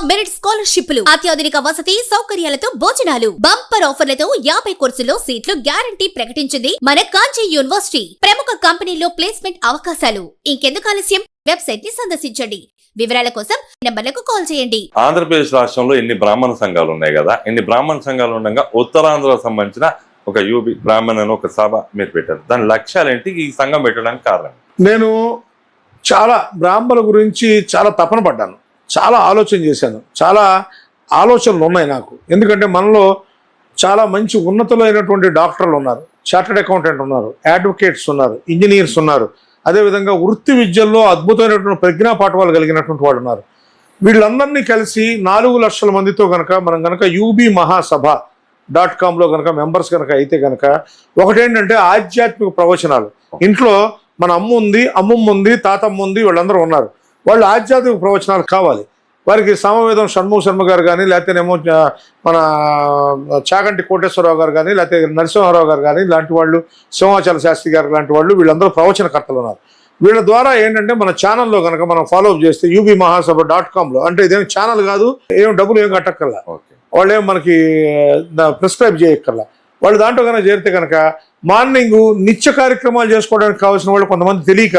Merit స్కాలర్షిప్లు, అత్యాధునిక వసతి సౌకర్యాలతో భోజనాలు, బంపర్ ఆఫర్లతో 50 కోర్సుల్లో సీట్లు గ్యారంటీ ప్రకటించింది మన కాంచీ యూనివర్సిటీ. ప్రముఖ కంపెనీల్లో ప్లేస్మెంట్ అవకాశాలు. ఇంకెందుకు ఆలస్యం? వెబ్సైట్ ని సందర్శించండి. వివరాల కోసం నంబర్లకు కాల్ చేయండి. ఆంధ్రప్రదేశ్ రాష్ట్రంలో ఎన్ని బ్రాహ్మణ సంఘాలు ఉన్నాయి కదా, ఎన్ని బ్రాహ్మణ సంఘాలు ఉండగా ఉత్తరాంధ్రకు సంబంధించిన ఒక యూబీ బ్రాహ్మణ్ అని ఒక సభ మీరు పెట్టారు. దాని లక్ష్యాలేంటి? ఈ సంఘం పెట్టడానికి కారణం? నేను చాలా బ్రాహ్మణుల గురించి చాలా తపన పడ్డాను, చాలా ఆలోచన చేశాను, చాలా ఆలోచనలు ఉన్నాయి నాకు. ఎందుకంటే మనలో చాలా మంచి ఉన్నతులైనటువంటి డాక్టర్లు ఉన్నారు, చార్టర్డ్ అకౌంటెంట్ ఉన్నారు, అడ్వకేట్స్ ఉన్నారు, ఇంజనీర్స్ ఉన్నారు, అదేవిధంగా వృత్తి విద్యల్లో అద్భుతమైనటువంటి ప్రజ్ఞాపాఠవాలు కలిగినటువంటి వాళ్ళు ఉన్నారు. వీళ్ళందరినీ కలిసి 4 లక్షల మందితో మనం కనుక యూబీ మహాసభ.com కనుక మెంబర్స్ కనుక అయితే కనుక ఒకటేంటంటే ఆధ్యాత్మిక ప్రవచనాలు. ఇంట్లో మన అమ్మ ఉంది, అమ్మమ్మ ఉంది, తాతమ్మ ఉంది, వీళ్ళందరూ ఉన్నారు. వాళ్ళు ఆధ్యాత్మిక ప్రవచనాలు కావాలి. వారికి సమవేదం షణ్ముఖ శర్మ గారు కానీ, లేకపోతేనేమో మన చాగంటి కోటేశ్వరరావు గారు కానీ, లేకపోతే నరసింహారావు గారు కానీ, ఇలాంటి వాళ్ళు, సింహాచల శాస్త్రి గారు లాంటి వాళ్ళు, వీళ్ళందరూ ప్రవచనకర్తలు ఉన్నారు. వీళ్ళ ద్వారా ఏంటంటే మన ఛానల్లో కనుక మనం ఫాలో అప్ చేస్తే యూబీ మహాసభ.com అంటే ఇదేం ఛానల్ కాదు, ఏం డబ్బులు ఏం కట్టక్కర్లా, వాళ్ళు ఏం మనకి ప్రిస్క్రైబ్ చేయక్కర్లా. వాళ్ళు దాంట్లో కనుక చేరితే కనుక మార్నింగ్ నిత్య కార్యక్రమాలు చేసుకోవడానికి కావాల్సిన వాళ్ళు కొంతమంది తెలియక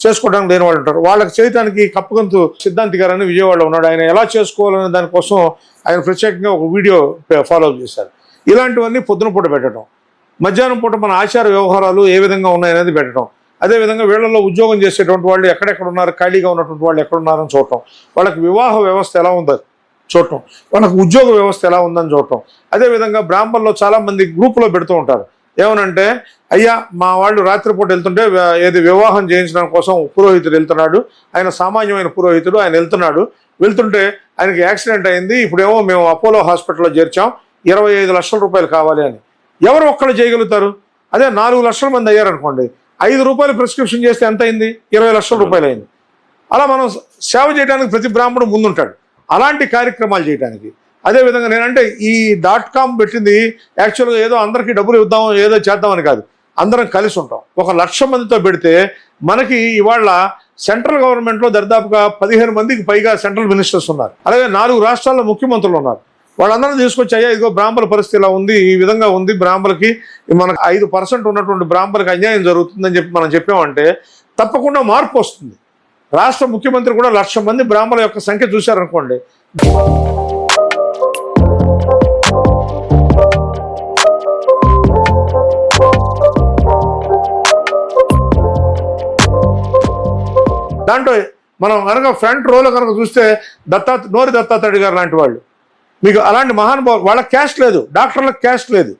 చేసుకోవడానికి లేని వాళ్ళు ఉంటారు. వాళ్ళకి చేయడానికి కప్పగంతు సిద్ధాంతి గారు అని విజయవాడలో ఉన్నాడు. ఆయన ఎలా చేసుకోవాలనే దానికోసం ఆయన ప్రత్యేకంగా ఒక వీడియో ఫాలో అప్ చేశారు. ఇలాంటివన్నీ పొద్దున పూట పెట్టడం, మధ్యాహ్నం పూట మన ఆచార వ్యవహారాలు ఏ విధంగా ఉన్నాయనేది పెట్టడం, అదేవిధంగా వీళ్ళల్లో ఉద్యోగం చేసేటువంటి వాళ్ళు ఎక్కడెక్కడ ఉన్నారు, ఖాళీగా ఉన్నటువంటి వాళ్ళు ఎక్కడ ఉన్నారని చూడటం, వాళ్ళకి వివాహ వ్యవస్థ ఎలా ఉందో చూడటం, వాళ్ళకి ఉద్యోగ వ్యవస్థ ఎలా ఉందని చూడటం. అదేవిధంగా బ్రాహ్మణుల్లో చాలామంది గ్రూపులో పెడుతూ ఉంటారు. ఏమనంటే, అయ్యా మా వాళ్ళు రాత్రిపూట వెళ్తుంటే ఏది వివాహం చేయించడం కోసం పురోహితుడు వెళ్తున్నాడు, ఆయన సామాన్యమైన పురోహితుడు, ఆయన వెళ్తుంటే ఆయనకి యాక్సిడెంట్ అయింది, ఇప్పుడేమో మేము అపోలో హాస్పిటల్లో చేర్చాం, 25 లక్షల రూపాయలు కావాలి అని. ఎవరు ఒక్కళ్ళు చేయగలుగుతారు? అదే 4 లక్షల మంది అయ్యారనుకోండి, 5 రూపాయలు ప్రిస్క్రిప్షన్ చేస్తే ఎంత అయింది? 20 లక్షల రూపాయలు అయింది. అలా మనం సేవ చేయడానికి ప్రతి బ్రాహ్మణుడు ముందుంటాడు అలాంటి కార్యక్రమాలు చేయడానికి. అదేవిధంగా నేనంటే ఈ .com పెట్టింది యాక్చువల్గా ఏదో అందరికీ డబ్బులు ఇద్దాం ఏదో చేద్దామని కాదు, అందరం కలిసి ఉంటాం. 1 లక్ష మందితో పెడితే మనకి ఇవాళ సెంట్రల్ గవర్నమెంట్లో దరిదాపుగా 15 మందికి పైగా సెంట్రల్ మినిస్టర్స్ ఉన్నారు, అలాగే 4 రాష్ట్రాల్లో ముఖ్యమంత్రులు ఉన్నారు. వాళ్ళందరూ తీసుకొచ్చాయా ఇదిగో బ్రాహ్మణ పరిస్థితి ఇలా ఉంది, ఈ విధంగా ఉంది, బ్రాహ్మణులకి మనకు 5% ఉన్నటువంటి బ్రాహ్మణులకు అన్యాయం జరుగుతుందని చెప్పి మనం చెప్పామంటే తప్పకుండా మార్పు వస్తుంది. రాష్ట్ర ముఖ్యమంత్రి కూడా 1 లక్ష మంది బ్రాహ్మణుల యొక్క సంఖ్య చూశారనుకోండి, దాంట్లో మనం కనుక ఫ్రంట్ రోలో కనుక చూస్తే నోరి దత్తాత్రేయ గారు లాంటి వాళ్ళు, మీకు అలాంటి మహానుభావులు, వాళ్ళకి క్యాస్ట్ లేదు, డాక్టర్లకు క్యాస్ట్ లేదు.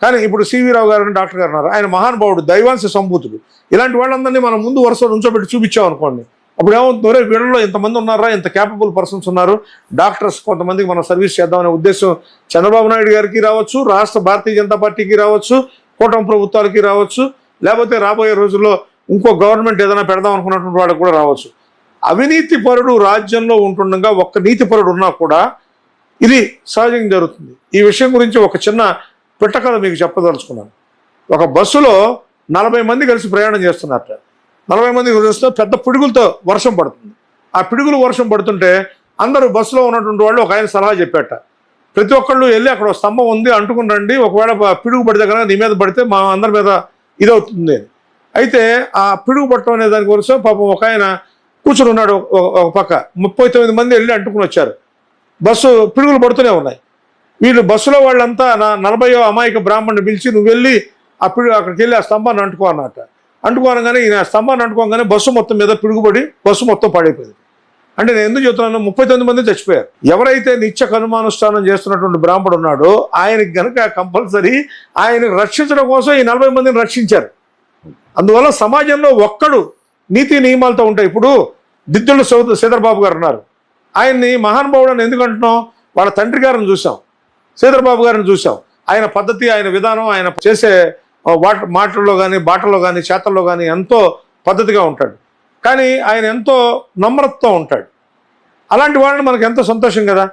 కానీ ఇప్పుడు సివి రావు గారు డాక్టర్ గారు ఉన్నారు, ఆయన మహానుభావుడు, దైవాంశ సంభూతుడు. ఇలాంటి వాళ్ళందరినీ మనం ముందు వరుస నుంచోబెట్టి చూపించాం అనుకోండి, అప్పుడు ఏమవుతుందో వీళ్ళలో ఇంతమంది ఉన్నారా, ఇంత క్యాపబుల్ పర్సన్స్ ఉన్నారు, డాక్టర్స్ కొంతమందికి మనం సర్వీస్ చేద్దామనే ఉద్దేశం చంద్రబాబు నాయుడు గారికి రావచ్చు, రాష్ట్ర భారతీయ జనతా పార్టీకి రావచ్చు, కూటమి ప్రభుత్వాలకి రావచ్చు, లేకపోతే రాబోయే రోజుల్లో ఇంకో గవర్నమెంట్ ఏదైనా పెడదాం అనుకున్నటువంటి వాళ్ళకి కూడా రావచ్చు. అవినీతి పరుడు రాజ్యంలో ఉంటుండగా ఒక్క నీతి పరుడు ఉన్నా కూడా ఇది సహజంగా జరుగుతుంది. ఈ విషయం గురించి ఒక చిన్న పిట్టకథ మీకు చెప్పదలుచుకున్నాను. ఒక బస్సులో 40 మంది కలిసి ప్రయాణం చేస్తున్నట్ట. 40 మంది కలిస్తే పెద్ద పిడుగులతో వర్షం పడుతుంది. ఆ పిడుగులు వర్షం పడుతుంటే అందరూ బస్సులో ఉన్నటువంటి వాళ్ళు ఒక ఆయన సలహా చెప్పాట, ప్రతి ఒక్కళ్ళు వెళ్ళి అక్కడ స్తంభం ఉంది అంటుకుని రండి, ఒకవేళ పిడుగు పడితే కనుక నీ మీద పడితే మా అందరి మీద ఇదవుతుంది. అయితే ఆ పిడుగు పట్టడం అనే దాని కోసం పాపం ఒక ఆయన కూర్చుని ఉన్నాడు ఒక పక్క. 39 మంది వెళ్ళి అంటుకుని వచ్చారు. బస్సు పిడుగులు పడుతూనే ఉన్నాయి. వీళ్ళు బస్సులో వాళ్ళంతా 40వ అమాయక బ్రాహ్మణ్ణి పిలిచి నువ్వు వెళ్ళి అక్కడికి వెళ్ళి ఆ స్తంభాన్ని అంటుకోనగానే ఈయన స్తంభాన్ని అంటుకోగానే బస్సు మొత్తం మీద పిడుగుపడి బస్సు మొత్తం పాడైపోయింది. అంటే నేను ఎందుకు చెప్తున్నాను, 39 మంది చచ్చిపోయారు. ఎవరైతే నిత్య కర్మానుష్ఠానం చేస్తున్నటువంటి బ్రాహ్మణుడు ఉన్నాడో ఆయనకి కనుక కంపల్సరీ ఆయన రక్షించడం కోసం ఈ 40 మందిని రక్షించారు. అందువల్ల సమాజంలో ఒక్కడు నీతి నియమాలతో ఉంటాయి. ఇప్పుడు దిద్దుల శ్రీధర్బాబు గారు ఉన్నారు, ఆయన్ని మహానుభావుడు అని ఎందుకు అంటున్నాం? వాళ్ళ తండ్రి గారిని చూసాం, శ్రీధర్బాబు గారిని చూసాం. ఆయన పద్ధతి, ఆయన విధానం, ఆయన చేసే మాటల్లో కానీ, బాటల్లో కానీ, చేతల్లో కానీ ఎంతో పద్ధతిగా ఉంటాడు. కానీ ఆయన ఎంతో నమ్రతతో ఉంటాడు. అలాంటి వాళ్ళని మనకు ఎంతో సంతోషం కదా.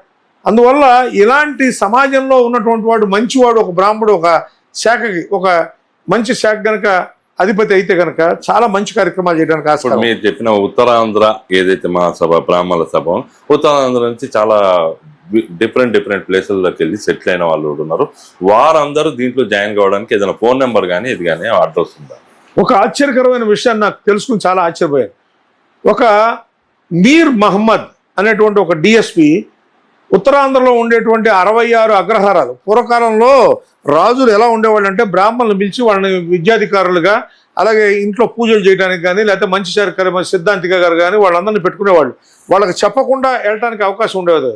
అందువల్ల ఇలాంటి సమాజంలో ఉన్నటువంటి వాడు మంచివాడు, ఒక బ్రాహ్మడు ఒక శాఖకి ఒక మంచి శాఖ కనుక అధిపతి అయితే కనుక చాలా మంచి కార్యక్రమాలు చేయడానికి ఇప్పుడు ఆస్కారం. మీరు చెప్పిన ఉత్తరాంధ్ర ఏదైతే మహాసభ బ్రాహ్మణ సభ ఉత్తరాంధ్ర నుంచి చాలా డిఫరెంట్ ప్లేసుల్లోకి వెళ్ళి సెటిల్ అయిన వాళ్ళు కూడా ఉన్నారు. వారందరూ దీంట్లో జాయిన్ కావడానికి ఏదైనా ఫోన్ నెంబర్ కానీ ఇది కానీ అడ్రస్ ఉందా? ఒక ఆశ్చర్యకరమైన విషయాన్ని నాకు తెలుసుకుని చాలా ఆశ్చర్యపోయాను. ఒక మీర్ మహమ్మద్ అనేటువంటి ఒక డిఎస్పి ఉత్తరాంధ్రలో ఉండేటువంటి 66 అగ్రహారాలు, పూర్వకాలంలో రాజులు ఎలా ఉండేవాళ్ళు అంటే బ్రాహ్మణులు పిలిచి వాళ్ళని విద్యాధికారులుగా, అలాగే ఇంట్లో పూజలు చేయడానికి కానీ, లేకపోతే మంచి సిద్ధాంతిక గారు కానీ వాళ్ళందరినీ పెట్టుకునేవాళ్ళు. వాళ్ళకి చెప్పకుండా వెళ్ళడానికి అవకాశం ఉండేది.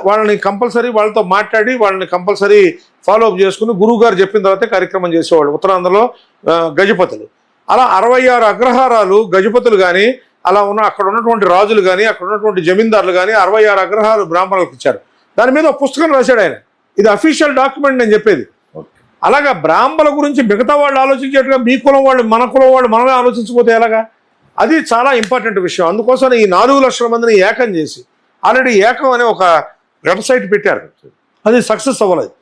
వాళ్ళని కంపల్సరీ వాళ్ళతో మాట్లాడి వాళ్ళని కంపల్సరీ ఫాలో అప్ చేసుకుని గురువు గారు చెప్పిన తర్వాతే కార్యక్రమం చేసేవాళ్ళు ఉత్తరాంధ్రలో గజపతులు. అలా 66 అగ్రహారాలు గజపతులు కానీ, అలా అక్కడ ఉన్నటువంటి రాజులు కానీ, అక్కడ ఉన్నటువంటి జమీందారులు కానీ 66 అగ్రహారాలు బ్రాహ్మణులకు ఇచ్చారు. దాని మీద ఒక పుస్తకం రాశాడు ఆయన. ఇది అఫీషియల్ డాక్యుమెంట్ నేను చెప్పేది. అలాగా బ్రాహ్మణుల గురించి మిగతా వాళ్ళు ఆలోచించేట్టుగా మీ కులం వాళ్ళు మన కులం వాళ్ళు మనమే ఆలోచించకపోతే ఎలాగా? అది చాలా ఇంపార్టెంట్ విషయం. అందుకోసం ఈ 4 లక్షల మందిని ఏకం చేసి ఆల్రెడీ ఏకం అనే ఒక వెబ్సైట్ పెట్టారు. అది సక్సెస్ అవ్వలేదు.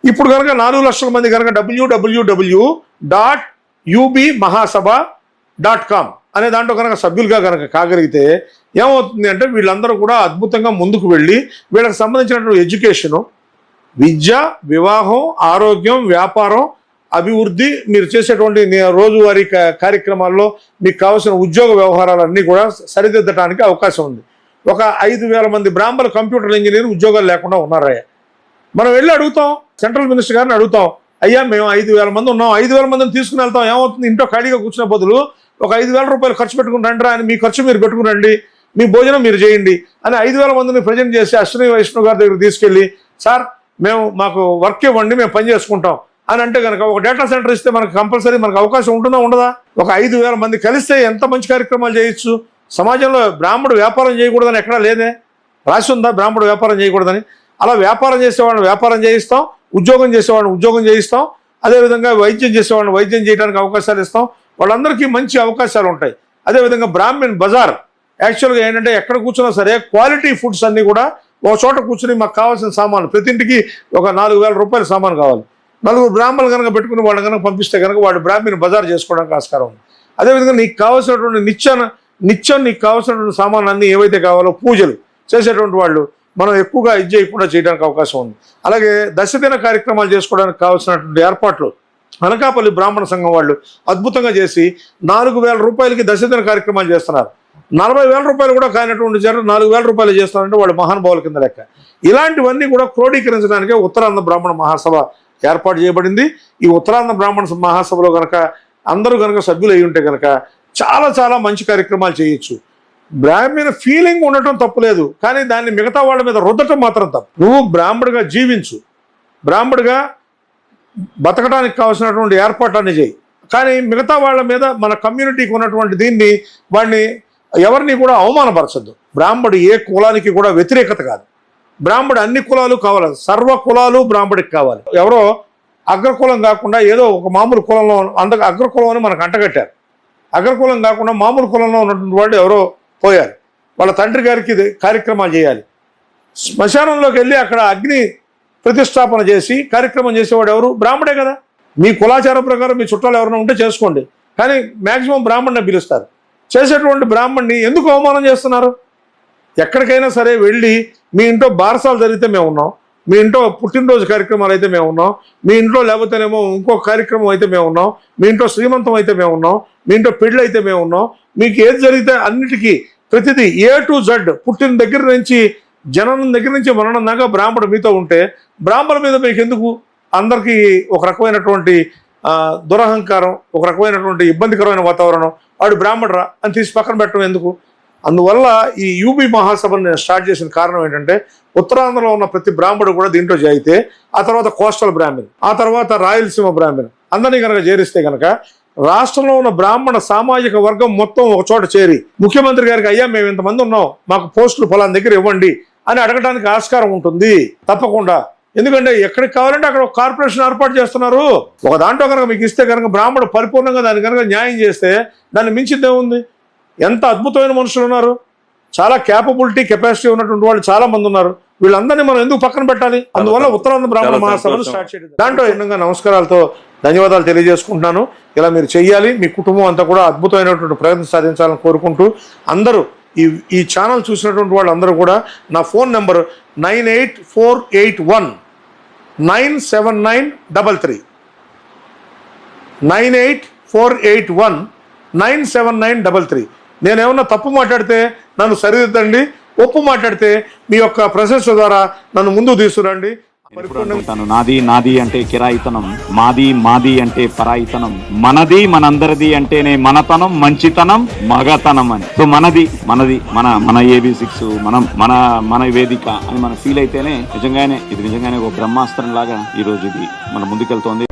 ఇప్పుడు కనుక 4 లక్షల మంది కనుక www.ubmahasabha.com అనే దాంట్లో కనుక సభ్యులుగా కనుక కాగలిగితే ఏమవుతుంది అంటే వీళ్ళందరూ కూడా అద్భుతంగా ముందుకు వెళ్ళి వీళ్ళకి సంబంధించినటువంటి ఎడ్యుకేషను, విద్య, వివాహం, ఆరోగ్యం, వ్యాపారం, అభివృద్ధి, మీరు చేసేటువంటి రోజువారీ కార్యక్రమాల్లో మీకు కావాల్సిన ఉద్యోగ వ్యవహారాలన్నీ కూడా సరిదిద్దడానికి అవకాశం ఉంది. ఒక 5,000 మంది బ్రాహ్మణ కంప్యూటర్ ఇంజనీర్ ఉద్యోగాలు లేకుండా ఉన్నారయ్యా. మనం వెళ్ళి అడుగుతాం, సెంట్రల్ మినిస్టర్ గారిని అడుగుతాం, అయ్యా మేము 5,000 మంది ఉన్నాం, 5,000 మందిని తీసుకుని వెళ్తాం, ఏమవుతుంది? ఇంట్లో ఖాళీగా కూర్చునే బదులు ఒక 5,000 రూపాయలు ఖర్చు పెట్టుకుని రండి అని, మీ ఖర్చు మీరు పెట్టుకుని రండి, మీ భోజనం మీరు చేయండి అని 5,000 మందిని ప్రజెంట్ చేసి అశ్విని వైష్ణవ్ గారి దగ్గర తీసుకెళ్ళి, సార్ మాకు వర్క్ ఇవ్వండి, మేము పని చేసుకుంటాం అని అంటే కనుక ఒక డేటా సెంటర్ ఇస్తే మనకు కంపల్సరీ మనకు అవకాశం ఉంటుందా ఉండదా? ఒక 5,000 మంది కలిస్తే ఎంత మంచి కార్యక్రమాలు చేయొచ్చు. సమాజంలో బ్రాహ్మడు వ్యాపారం చేయకూడదని ఎక్కడా లేదే, రాసి ఉందా బ్రాహ్మడు వ్యాపారం చేయకూడదని? అలా వ్యాపారం చేసేవాళ్ళని వ్యాపారం చేయిస్తాం, ఉద్యోగం చేసేవాళ్ళని ఉద్యోగం చేయిస్తాం, అదేవిధంగా వైద్యం చేసేవాళ్ళని వైద్యం చేయడానికి అవకాశాలు ఇస్తాం. వాళ్ళందరికీ మంచి అవకాశాలు ఉంటాయి. అదేవిధంగా బ్రాహ్మణ్ బజార్ యాక్చువల్గా ఏంటంటే ఎక్కడ కూర్చున్నా సరే క్వాలిటీ ఫుడ్స్ అన్నీ కూడా ఒక చోట కూర్చుని మాకు కావాల్సిన సామాన్లు ప్రతి ఇంటికి ఒక 4,000 రూపాయల సామాన్ కావాలి. 4 బ్రాహ్మణులు కనుక పెట్టుకుని వాళ్ళని కనుక పంపిస్తే కనుక వాడు బ్రాహ్మణ్ బజార్ చేసుకోవడానికి ఆస్కారం ఉంది. అదేవిధంగా నీకు కావాల్సినటువంటి నిత్యం నీకు కావాల్సినటువంటి సామాన్లు అన్నీ ఏవైతే కావాలో పూజలు చేసేటువంటి వాళ్ళు మనం ఎక్కువగా ఇది చేయకుండా చేయడానికి అవకాశం ఉంది. అలాగే దశదిన కార్యక్రమాలు చేసుకోవడానికి కావాల్సినటువంటి ఏర్పాట్లు అనకాపల్లి బ్రాహ్మణ సంఘం వాళ్ళు అద్భుతంగా చేసి 4,000 రూపాయలకి దశదిన కార్యక్రమాలు చేస్తున్నారు. 40,000 రూపాయలు కూడా కానటువంటి 4,000 రూపాయలు చేస్తున్నారంటే వాళ్ళు మహానుభావుల కింద లెక్క. ఇలాంటివన్నీ కూడా క్రోడీకరించడానికే ఉత్తరాంధ్ర బ్రాహ్మణ మహాసభ ఏర్పాటు చేయబడింది. ఈ ఉత్తరాంధ్ర బ్రాహ్మణ మహాసభలో కనుక అందరూ కనుక సభ్యులు అయి ఉంటే కనుక చాలా చాలా మంచి కార్యక్రమాలు చేయొచ్చు. బ్రాహ్మణ ఫీలింగ్ ఉండటం తప్పులేదు, కానీ దాన్ని మిగతా వాళ్ళ మీద రుద్దటం మాత్రం తప్పు. నువ్వు బ్రాహ్మడుగా జీవించు, బ్రాహ్మడుగా బతకడానికి కావాల్సినటువంటి ఏర్పాట్లన్నీ చేయి, కానీ మిగతా వాళ్ళ మీద మన కమ్యూనిటీకి ఉన్నటువంటి దీన్ని వాడిని ఎవరిని కూడా అవమానపరచద్దు. బ్రాహ్మడు ఏ కులానికి కూడా వ్యతిరేకత కాదు. బ్రాహ్మడు అన్ని కులాలు కావాలి, సర్వ కులాలు బ్రాహ్మడికి కావాలి. ఎవరో అగ్రకులం కాకుండా ఏదో ఒక మామూలు కులంలో అగ్రకులం అని మనకు అంటగట్టారు. అగ్రకులం కాకుండా మామూలు కులంలో ఉన్నటువంటి వాళ్ళు ఎవరో పోయారు, వాళ్ళ తండ్రి గారికి కార్యక్రమాలు చేయాలి. శ్మశానంలోకి వెళ్ళి అక్కడ అగ్ని ప్రతిష్టాపన చేసి కార్యక్రమం చేసేవాడు ఎవరు? బ్రాహ్మడే కదా. మీ కులాచారం ప్రకారం మీ చుట్టాలు ఎవరైనా ఉంటే చేసుకోండి, కానీ మ్యాక్సిమం బ్రాహ్మణ్ణి పిలుస్తారు. చేసేటువంటి బ్రాహ్మణ్ణి ఎందుకు అవమానం చేస్తున్నారు? ఎక్కడికైనా సరే వెళ్ళి మీ ఇంట్లో బారసాలు జరిగితే మేము ఉన్నాం, మీ ఇంట్లో పుట్టినరోజు కార్యక్రమాలు అయితే మేము ఉన్నాం, మీ ఇంట్లో లేకపోతేనేమో ఇంకొక కార్యక్రమం అయితే మేము ఉన్నాం, మీ ఇంట్లో శ్రీమంతం అయితే మేము ఉన్నాం, మీ ఇంట్లో పెళ్ళి అయితే మేము ఉన్నాం, మీకు ఏది జరిగితే అన్నిటికీ ప్రతిదీ A to Z పుట్టిన దగ్గర నుంచి జననం దగ్గర నుంచి మరణం దాకా బ్రాహ్మడు మీతో ఉంటే బ్రాహ్మణుల మీద మీకు ఎందుకు? అందరికీ ఒక రకమైనటువంటి దురహంకారం, ఒక రకమైనటువంటి ఇబ్బందికరమైన వాతావరణం, వాడు బ్రాహ్మడురా అని తీసి పక్కన పెట్టడం ఎందుకు? అందువల్ల ఈ యూబీ మహాసభను నేను స్టార్ట్ చేసిన కారణం ఏంటంటే ఉత్తరాంధ్రలో ఉన్న ప్రతి బ్రాహ్మడు కూడా దీంట్లో చేరితే, ఆ తర్వాత కోస్టల్ బ్రాహ్మణ్, ఆ తర్వాత రాయలసీమ బ్రాహ్మణ్ అందరినీ కనుక చేరిస్తే కనుక రాష్ట్రంలో ఉన్న బ్రాహ్మణ సామాజిక వర్గం మొత్తం ఒక చోట చేరి ముఖ్యమంత్రి గారికి అయ్యా మేము ఇంతమంది ఉన్నాం, మాకు పోస్టులు ఫలానా దగ్గర ఇవ్వండి అని అడగడానికి ఆస్కారం ఉంటుంది తప్పకుండా. ఎందుకంటే ఎక్కడికి కావాలంటే అక్కడ ఒక కార్పొరేషన్ ఏర్పాటు చేస్తున్నారు. ఒక దాంట్లో కనుక మీకు ఇస్తే కనుక బ్రాహ్మడు పరిపూర్ణంగా దాన్ని కనుక న్యాయం చేస్తే దాన్ని మించిందే ఉంది. ఎంత అద్భుతమైన మనుషులు ఉన్నారు, చాలా కెపాసిటీ ఉన్నటువంటి వాళ్ళు చాలా మంది ఉన్నారు. వీళ్ళందరినీ మనం ఎందుకు పక్కన పెట్టాలి? అందువల్ల ఉత్తరాంధ్ర బ్రాహ్మణ మహాసభను స్టార్ట్ చేయడం. దాంట్లో ఎన్నో నమస్కారాలతో ధన్యవాదాలు తెలియజేసుకుంటున్నాను. ఇలా మీరు చెయ్యాలి, మీ కుటుంబం అంతా కూడా అద్భుతమైనటువంటి ప్రయత్నం సాధించాలని కోరుకుంటూ అందరూ ఈ ఛానల్ చూసినటువంటి వాళ్ళందరూ కూడా నా ఫోన్ నెంబర్ 9848197933 9848197933. నేనేమన్నా తప్పు మాట్లాడితే నన్ను సరిదిద్దండి, ఒప్పు మాట్లాడితే మీ యొక్క ప్రశంస ద్వారా నన్ను ముందుకు తీసుకురండి. నాది నాది అంటే కిరాయితనం, మాది మాది అంటే పరాయితనం, మనది మనందరిది అంటేనే మనతనం, మంచితనం, మగతనం అని. సో మనది మనది మన AB6 మన వేదిక అని మనం ఫీల్ అయితేనే ఇది నిజంగానే ఒక బ్రహ్మాస్త్రం లాగా ఈ రోజు ఇది మన ముందుకెళ్తోంది.